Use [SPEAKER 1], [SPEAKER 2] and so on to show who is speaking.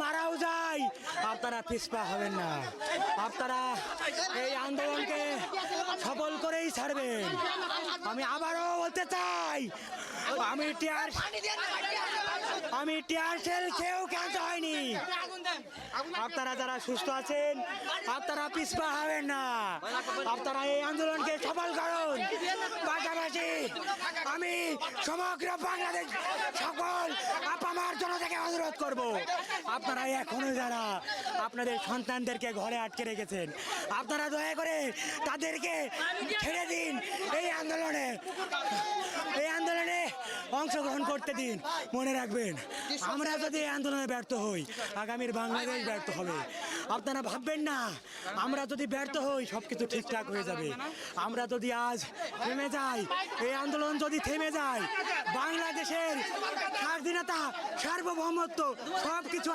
[SPEAKER 1] মারাও যায়, আপনারা পিছপা হবেন না। আপনারা এই আন্দোলনকে সফল করেই ছাড়বেন। আমি আবারও বলতে চাই, আমি টিয়ার সেল খেয়েও ক্ষান্ত হয়নি। আপনারা যারা সুস্থ আছেন, আপনারা পিছপা হবেন না। আপনারা এই আন্দোলনকে সফল করুন। পাশাপাশি আমি সমগ্র বাংলাদেশ সকল আপামার জনতাকে অনুরোধ করব, আপনারা এখনো যারা আপনাদের সন্তানদেরকে ঘরে আটকে রেখেছেন, আপনারা দয়া করে তাদেরকে ছেড়ে দিন। এই আন্দোলনে অংশগ্রহণ করতে দিন। মনে রাখবেন, আমরা যদি এই আন্দোলনে ব্যর্থ হই, আগামীর বাংলাদেশ ব্যর্থ হবে। আপনারা ভাববেন না আমরা যদি ব্যর্থ হই সবকিছু ঠিকঠাক হয়ে যাবে। আমরা যদি আজ থেমে যাই, এই আন্দোলন যদি থেমে যায়, বাংলাদেশের স্বাধীনতা, সার্বভৌমত্ব সবকিছু